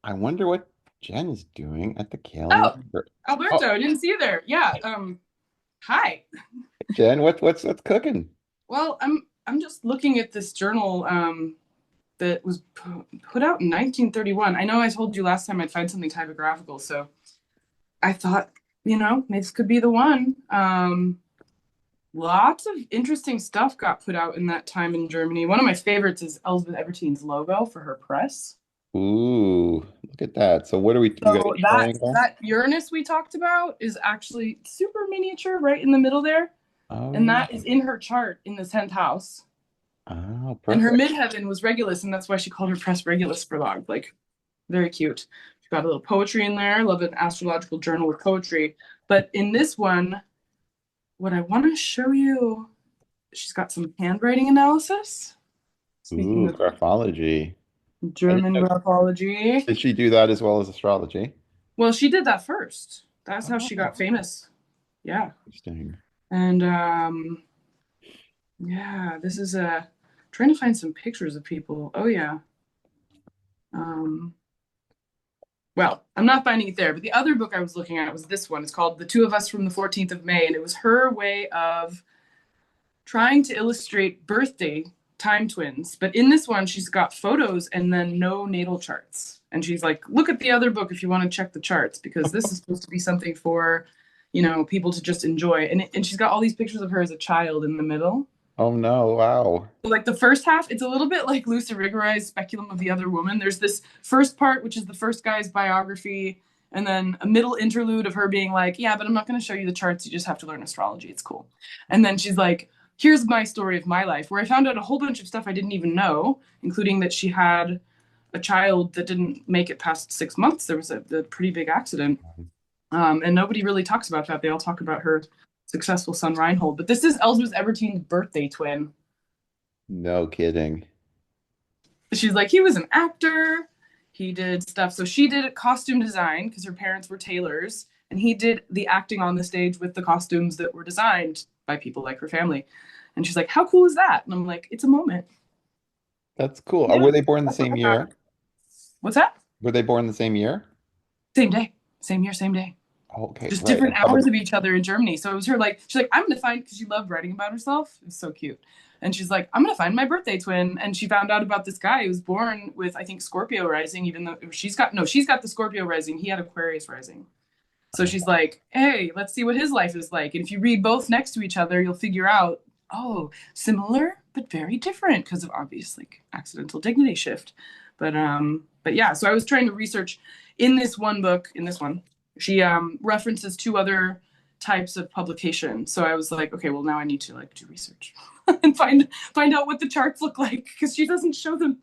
I wonder what Jen is doing at the Kaling Oh, Library. Alberto, Oh, I didn't see you there. Yeah. Hi. Jen, what's cooking? Well, I'm just looking at this journal that was put out in 1931. I know I told you last time I'd find something typographical, so I thought, this could be the one. Lots of interesting stuff got put out in that time in Germany. One of my favorites is Elsbeth Ebertin's logo for her press. Ooh, look at that. So what are we? You got a So that triangle? that Uranus we talked about is actually super miniature right in the middle there. Oh And yeah. that is in her chart in the 10th house. Oh, And her perfect. midheaven was Regulus, and that's why she called her press Regulus Verlag. Like, very cute. She got a little poetry in there. Love an astrological journal with poetry. But in this one, what I want to show you, she's got some handwriting analysis. Speaking Ooh, of graphology. I didn't German know. graphology. Did she do that as well as astrology? Well, she did that first. That's how she got Oh, famous. Yeah. interesting. And yeah, this is a trying to find some pictures of people. Oh yeah. Um, well, I'm not finding it there, but the other book I was looking at was this one. It's called The Two of Us from the 14th of May, and it was her way of trying to illustrate birthday time twins. But in this one, she's got photos and then no natal charts. And she's like, look at the other book if you want to check the charts, because this is supposed to be something for, people to just enjoy. And she's got all these pictures of her as a child in the middle. Oh no, wow. So, like the first half, it's a little bit like Lucy Rigorai's Speculum of the Other Woman. There's this first part, which is the first guy's biography, and then a middle interlude of her being like, yeah, but I'm not going to show you the charts. You just have to learn astrology. It's cool. And then she's like, here's my story of my life, where I found out a whole bunch of stuff I didn't even know, including that she had a child that didn't make it past 6 months. There was a pretty big accident. And nobody really talks about that. They all talk about her successful son, Reinhold. But this is Elsbeth Ebertin's birthday twin. No kidding. She's like, he was an actor. He did stuff. So she did costume design because her parents were tailors, and he did the acting on the stage with the costumes that were designed by people like her family. And she's like, how cool is that? And I'm like, it's a moment. That's cool. Yeah. Were they born the That's what same I got. year? What's that? Were they born the same year? Same day, same year, same day. Okay, Just right. different And probably hours of each other in Germany. So it was her like, she's like, I'm gonna find because she loved writing about herself. It was so cute. And she's like, I'm gonna find my birthday twin. And she found out about this guy who was born with, I think, Scorpio rising, even though she's got the Scorpio rising. He had Aquarius rising. So she's like, hey, let's see what his life is like. And if you read both next to each other, you'll figure out, oh, similar but very different because of obvious like accidental dignity shift. But yeah, so I was trying to research in this one book, in this one, she references two other types of publication. So I was like, okay, well now I need to like do research and find out what the charts look like because she doesn't show them.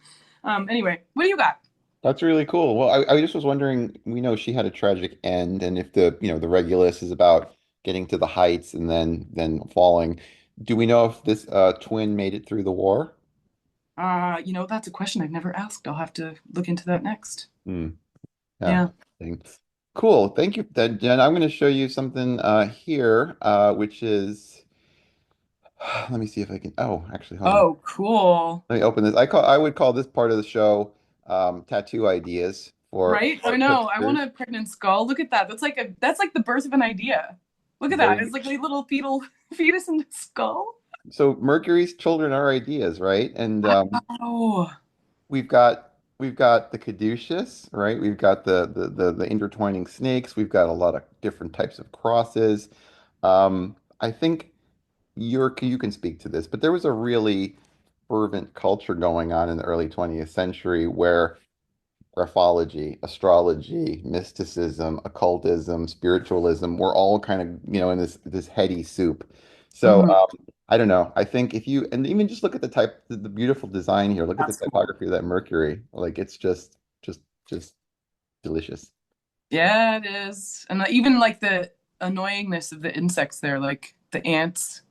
Anyway, what do you got? that's really cool. Well, I just was wondering, we know she had a tragic end, and if the Regulus is about getting to the heights and then falling. Do we know if this twin made it through the war? That's a question I've never asked. I'll have to look into that next. Hmm. Yeah. Yeah. Thanks. Cool. Thank you, then, Jen. I'm going to show you something here, which is, let me see if I can. Oh, actually, hold on. Oh, cool. Let me open this. I would call this part of the show tattoo ideas Right? I for know. I want hipsters. a pregnant skull. Look at that. That's like the birth of an idea. Look at that. It's Very. like a little fetal fetus in the skull. So Mercury's children are ideas, right? And Oh. we've got the caduceus, right? We've got the intertwining snakes. We've got a lot of different types of crosses. I think you can speak to this, but there was a really fervent culture going on in the early 20th century where graphology, astrology, mysticism, occultism, spiritualism were all kind of, in this heady soup. So Mhm. I don't know. I think if you and even just look at the beautiful design here, look at the That's cool. typography of that Mercury. Like it's just delicious. Yeah, it is. And even like the annoyingness of the insects there, like the ants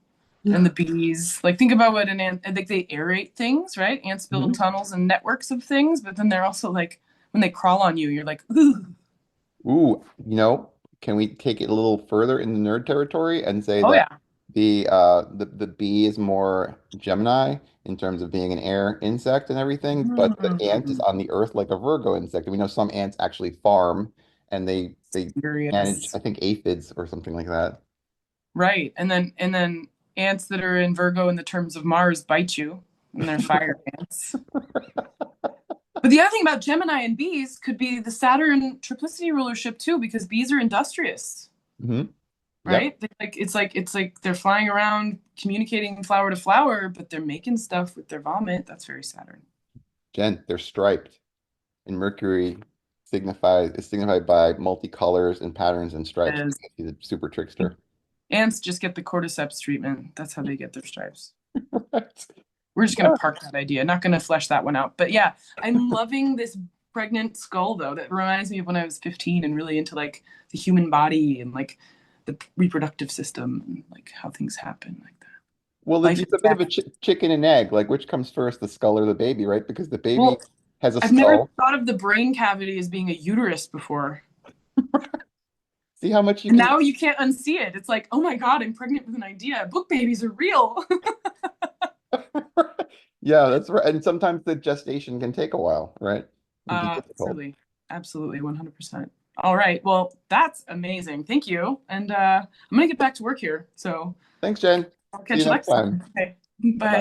and the bees. Like think about what an ant, I think they aerate things, right? Ants build Mhm. tunnels and networks of things, but then they're also like when they crawl on you, you're like, ooh. Ooh, can we take it a little further in the nerd territory and say Oh that yeah. The bee is more Gemini in terms of being an air insect and everything, but the ant is Mm, on the earth like a Virgo insect. And we know some ants actually farm and they manage, I serious. think, aphids or something like that. Right. And then ants that are in Virgo in the terms of Mars bite you, and they're fire ants. But the other thing about Gemini and bees could be the Saturn triplicity rulership too, because bees are industrious, Hmm. Yep. right? It's like they're flying around communicating flower to flower, but they're making stuff with their vomit. That's very Saturn. Jen, they're striped. And Mercury is signified by multicolors and patterns and stripes. As He's a super trickster. ants just get the cordyceps treatment. That's how they get their stripes. Right. We're just gonna Yeah. park that idea. Not gonna flesh that one out. But yeah, I'm loving this pregnant skull though. That reminds me of when I was 15 and really into like the human body and like the reproductive system and like how things happen like that. Well, Life it's and a bit of a death. chicken and egg. Like, which comes first, the skull or the baby, right? Because the baby Well, has a I've never skull. thought of the brain cavity as being a uterus before. See how much you And can. now you can't unsee it. It's like, oh my God, I'm pregnant with an idea. Book babies are real. Yeah, that's right. And sometimes the gestation can take a while, right? And be difficult. Truly. Absolutely. 100%. All right. Well, that's amazing. Thank you. And I'm going to get back to work here. So Thanks, Jen. I'll See you catch you next next time. time. Okay. Bye bye. Bye.